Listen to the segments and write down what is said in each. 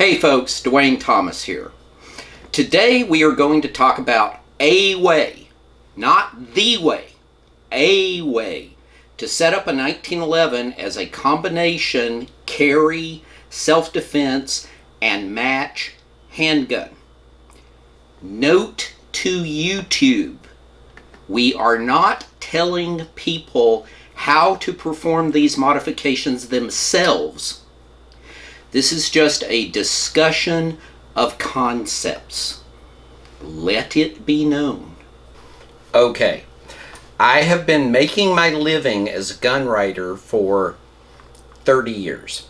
Hey folks, Dwayne Thomas here. Today we are going to talk about a way, not the way, a way to set up a 1911 as a combination carry, self-defense, and match handgun. Note to YouTube, we are not telling people how to perform these modifications themselves. This is just a discussion of concepts. Let it be known. Okay, I have been making my living as a gun writer for 30 years.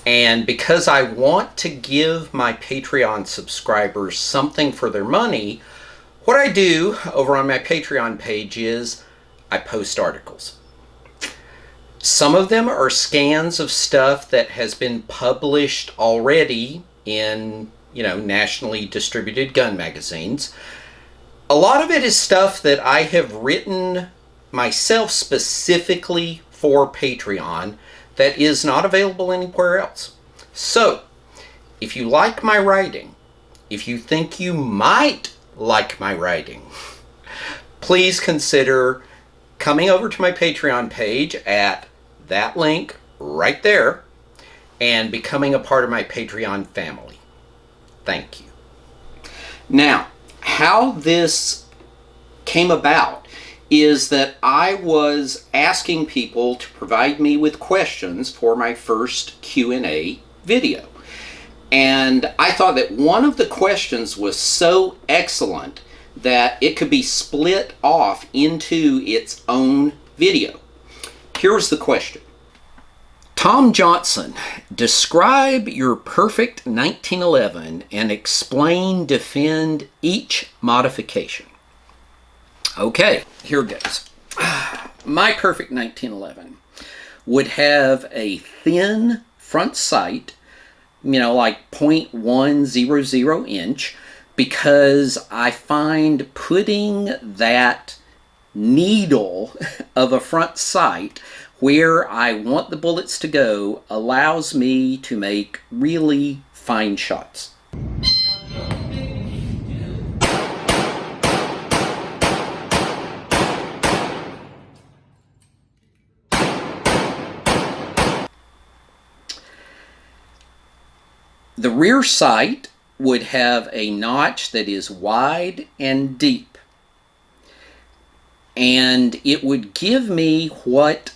And because I want to give my Patreon subscribers something for their money, what I do over on my Patreon page is I post articles. Some of them are scans of stuff that has been published already in, nationally distributed gun magazines. A lot of it is stuff that I have written myself specifically for Patreon that is not available anywhere else. So, if you like my writing, if you think you might like my writing, please consider coming over to my Patreon page at that link right there and becoming a part of my Patreon family. Thank you. Now, how this came about is that I was asking people to provide me with questions for my first Q&A video. And I thought that one of the questions was so excellent that it could be split off into its own video. Here's the question. Tom Johnson, describe your perfect 1911 and defend each modification. Okay, here goes. My perfect 1911 would have a thin front sight, like 0.100 inch, because I find putting that needle of a front sight where I want the bullets to go allows me to make really fine shots. The rear sight would have a notch that is wide and deep, and it would give me what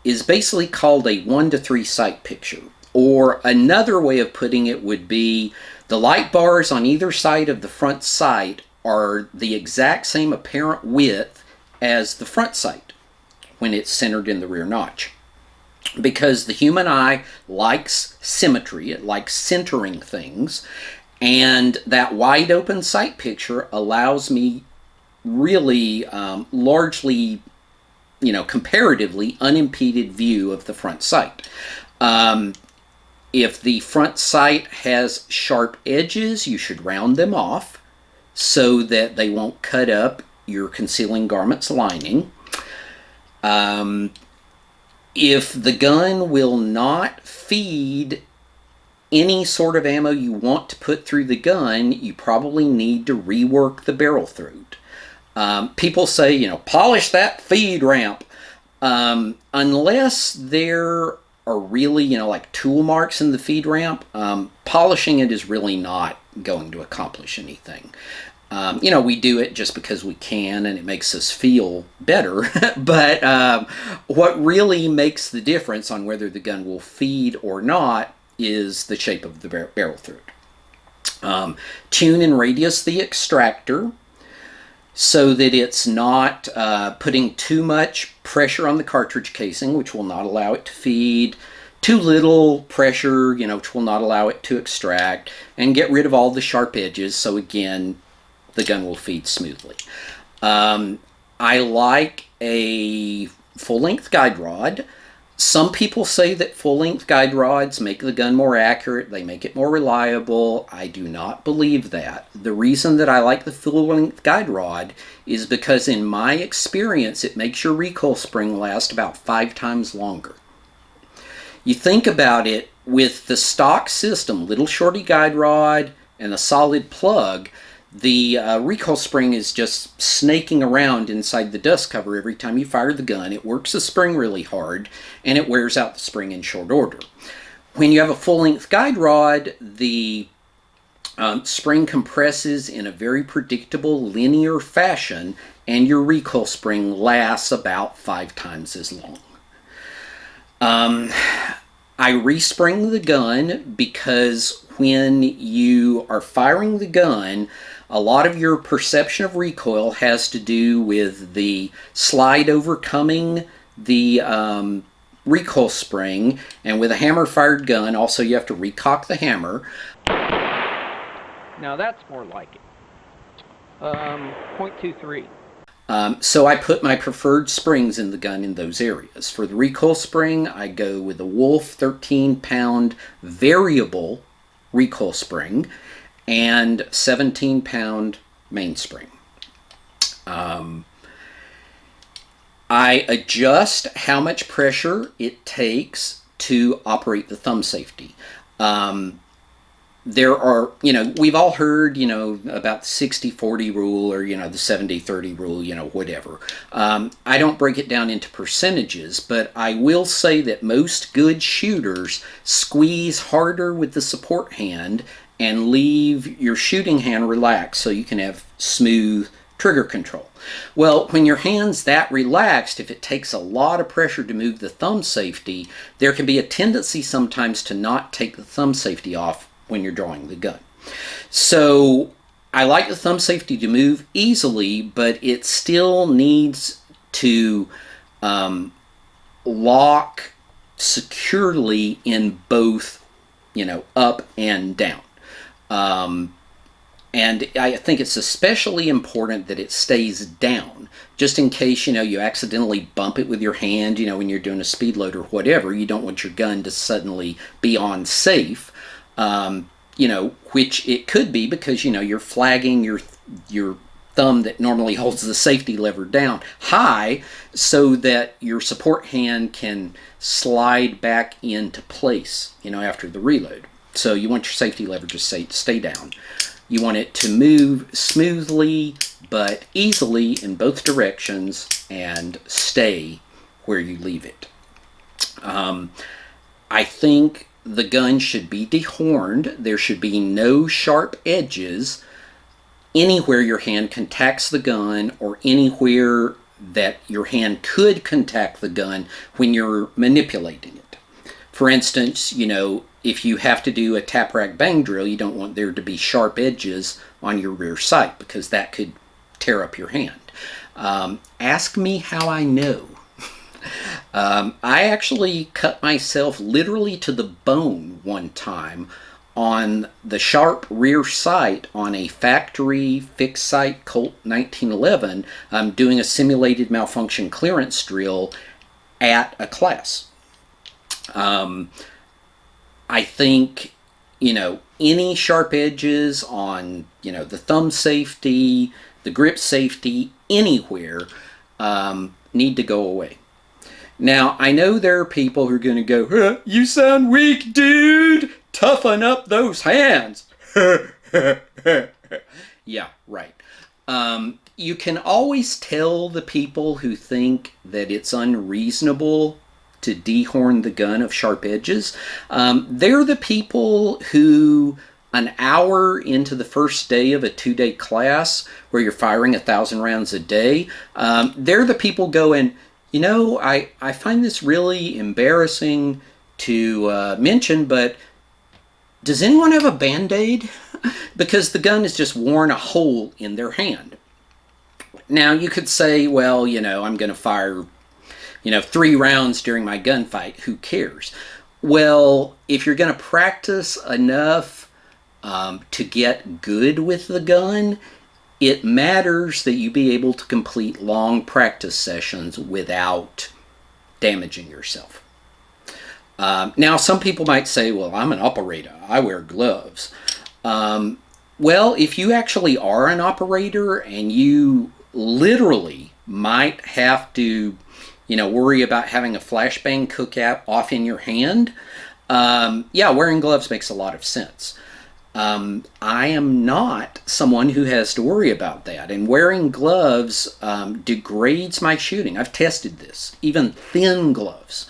is basically called a 1-to-3 sight picture. Or another way of putting it would be the light bars on either side of the front sight are the exact same apparent width as the front sight when it's centered in the rear notch. Because the human eye likes symmetry, it likes centering things, and that wide open sight picture allows me really largely comparatively unimpeded view of the front sight. If the front sight has sharp edges, you should round them off so that they won't cut up your concealing garment's lining. If the gun will not feed any sort of ammo you want to put through the gun, you probably need to rework the barrel throat. People say, polish that feed ramp. Unless there are really, like tool marks in the feed ramp, polishing it is really not going to accomplish anything. We do it just because we can and it makes us feel better. But what really makes the difference on whether the gun will feed or not is the shape of the barrel throat. Tune and radius the extractor so that it's not putting too much pressure on the cartridge casing, which will not allow it to feed, too little pressure, which will not allow it to extract, and get rid of all the sharp edges so again the gun will feed smoothly. I like a full-length guide rod. Some people say that full-length guide rods make the gun more accurate, they make it more reliable. I do not believe that. The reason that I like the full-length guide rod is because in my experience it makes your recoil spring last about 5 times longer. You think about it, with the stock system, little shorty guide rod and a solid plug, the recoil spring is just snaking around inside the dust cover every time you fire the gun. It works the spring really hard, and it wears out the spring in short order. When you have a full-length guide rod, the spring compresses in a very predictable linear fashion, and your recoil spring lasts about 5 times as long. I respring the gun because when you are firing the gun, a lot of your perception of recoil has to do with the slide overcoming the recoil spring, and with a hammer fired gun also you have to recock the hammer. Now that's more like it. 0.23. So I put my preferred springs in the gun in those areas. For the recoil spring, I go with a Wolf 13-pound variable recoil spring and 17-pound mainspring. I adjust how much pressure it takes to operate the thumb safety. There are, we've all heard, about the 60-40 rule or, the 70-30 rule, whatever. I don't break it down into percentages, but I will say that most good shooters squeeze harder with the support hand and leave your shooting hand relaxed so you can have smooth trigger control. Well, when your hand's that relaxed, if it takes a lot of pressure to move the thumb safety, there can be a tendency sometimes to not take the thumb safety off when you're drawing the gun. So I like the thumb safety to move easily, but it still needs to lock securely in both, up and down. And I think it's especially important that it stays down, just in case, you accidentally bump it with your hand, when you're doing a speed load or whatever. You don't want your gun to suddenly be on safe. Which it could be because, you're flagging your thumb that normally holds the safety lever down high so that your support hand can slide back into place, after the reload. So you want your safety lever to stay down. You want it to move smoothly but easily in both directions and stay where you leave it. I think the gun should be dehorned. There should be no sharp edges anywhere your hand contacts the gun or anywhere that your hand could contact the gun when you're manipulating it. For instance, if you have to do a tap rack bang drill, you don't want there to be sharp edges on your rear sight because that could tear up your hand. Ask me how I know. I actually cut myself literally to the bone one time on the sharp rear sight on a factory fixed sight Colt 1911 doing a simulated malfunction clearance drill at a class. I think, any sharp edges on, the thumb safety, the grip safety, anywhere, need to go away. Now, I know there are people who are going to go, huh, you sound weak, dude. Toughen up those hands. Yeah, right. You can always tell the people who think that it's unreasonable to dehorn the gun of sharp edges. They're the people who, an hour into the first day of a 2-day class where you're firing 1,000 rounds a day, they're the people going, I find this really embarrassing to mention, but does anyone have a Band-Aid? Because the gun has just worn a hole in their hand. Now, you could say, well, I'm going to fire 3 rounds during my gunfight, who cares? Well, if you're going to practice enough to get good with the gun, it matters that you be able to complete long practice sessions without damaging yourself. Now, some people might say, well, I'm an operator. I wear gloves. Well, if you actually are an operator and you literally might have to worry about having a flashbang cookout off in your hand, yeah, wearing gloves makes a lot of sense. I am not someone who has to worry about that, and wearing gloves degrades my shooting. I've tested this. Even thin gloves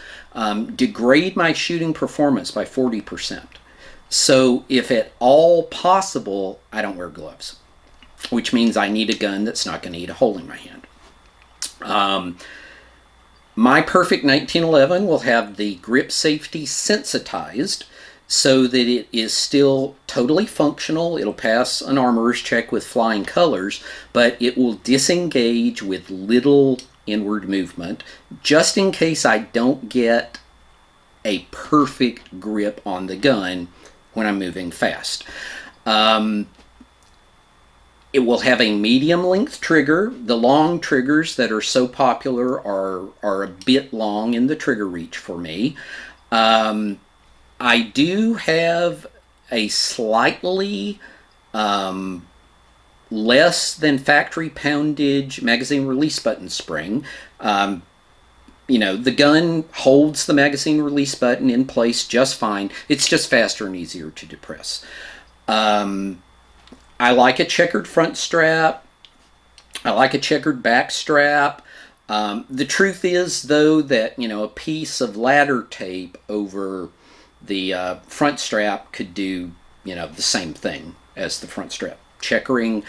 degrade my shooting performance by 40%. So if at all possible, I don't wear gloves, which means I need a gun that's not going to eat a hole in my hand. My Perfect 1911 will have the grip safety sensitized so that it is still totally functional. It'll pass an armorer's check with flying colors, but it will disengage with little inward movement, just in case I don't get a perfect grip on the gun when I'm moving fast. It will have a medium length trigger. The long triggers that are so popular are a bit long in the trigger reach for me. I do have a slightly less than factory poundage magazine release button spring. The gun holds the magazine release button in place just fine. It's just faster and easier to depress. I like a checkered front strap. I like a checkered back strap. The truth is, though, that a piece of ladder tape over the front strap could do the same thing as the front strap checkering.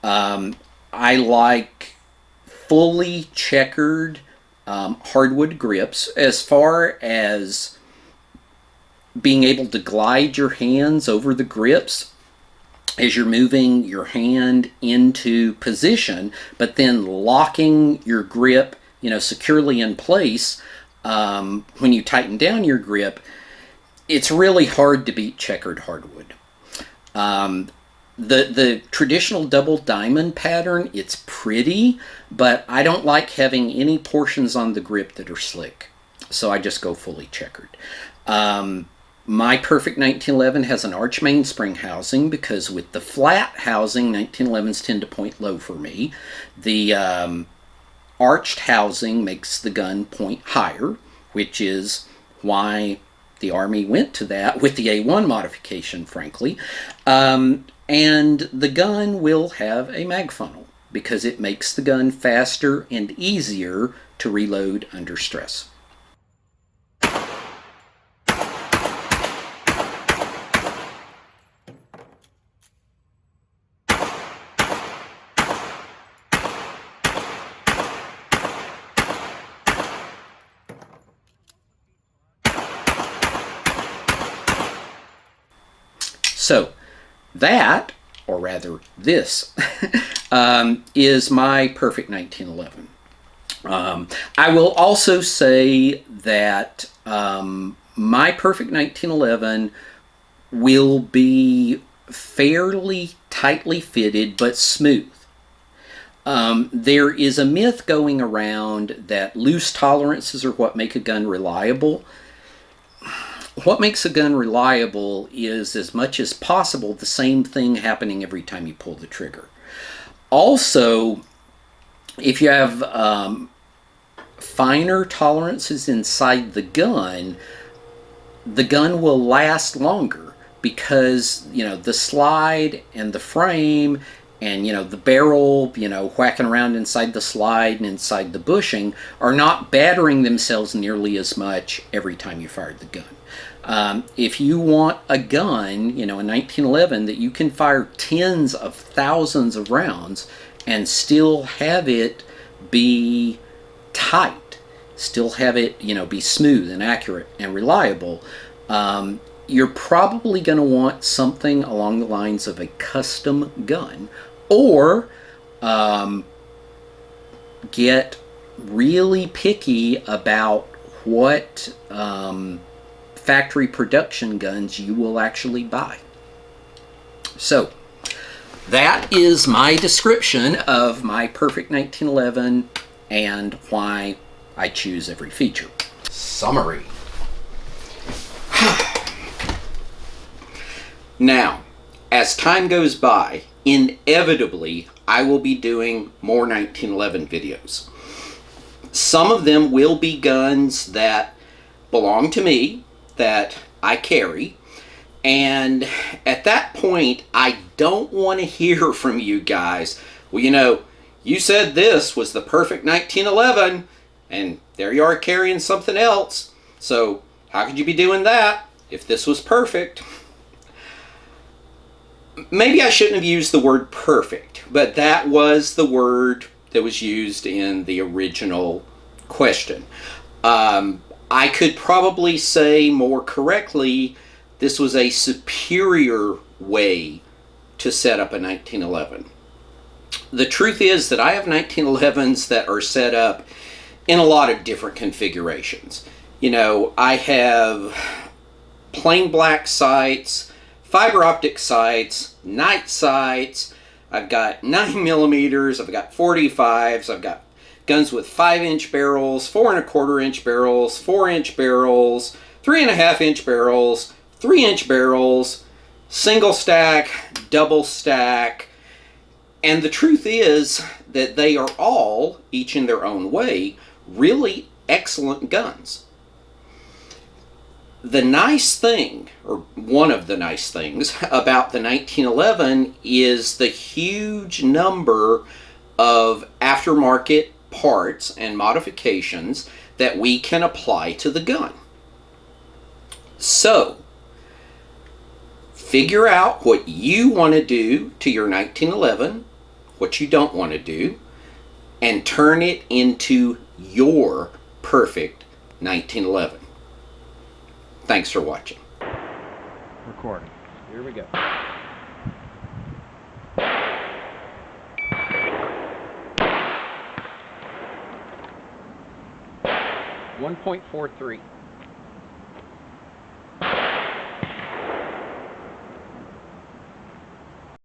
I like fully checkered hardwood grips as far as being able to glide your hands over the grips as you're moving your hand into position, but then locking your grip, securely in place. When you tighten down your grip, it's really hard to beat checkered hardwood. The traditional double diamond pattern, it's pretty, but I don't like having any portions on the grip that are slick, so I just go fully checkered. My Perfect 1911 has an arch mainspring housing because with the flat housing, 1911s tend to point low for me. The arched housing makes the gun point higher, which is why the Army went to that with the A1 modification, frankly. And the gun will have a mag funnel because it makes the gun faster and easier to reload under stress. So that, or rather this, is my Perfect 1911. I will also say that my Perfect 1911 will be fairly tightly fitted but smooth. There is a myth going around that loose tolerances are what make a gun reliable. What makes a gun reliable is, as much as possible, the same thing happening every time you pull the trigger. Also, if you have finer tolerances inside the gun will last longer because, the slide and the frame and, the barrel, whacking around inside the slide and inside the bushing are not battering themselves nearly as much every time you fire the gun. If you want a gun, a 1911 that you can fire tens of thousands of rounds and still have it be tight, still have it, be smooth and accurate and reliable, you're probably going to want something along the lines of a custom gun, or get really picky about what factory production guns you will actually buy. So that is my description of my Perfect 1911 and why I choose every feature. Summary. Now, as time goes by, inevitably I will be doing more 1911 videos. Some of them will be guns that belong to me, that I carry. And at that point, I don't want to hear from you guys. Well, you said this was the perfect 1911, and there you are carrying something else. So how could you be doing that if this was perfect? Maybe I shouldn't have used the word perfect, but that was the word that was used in the original question. I could probably say more correctly, this was a superior way to set up a 1911. The truth is that I have 1911s that are set up in a lot of different configurations. I have plain black sights, fiber optic sights, night sights. I've got 9mm, I've got 45s, I've got guns with 5-inch barrels, 4¼ inch barrels, 4-inch barrels, 3.5-inch barrels, 3-inch barrels, single stack, double stack. And the truth is that they are all, each in their own way, really excellent guns. The nice thing, or one of the nice things about the 1911 is the huge number of aftermarket parts and modifications that we can apply to the gun. So, figure out what you want to do to your 1911, what you don't want to do, and turn it into your perfect 1911. Thanks for watching. Recording. Here we go. 1.43.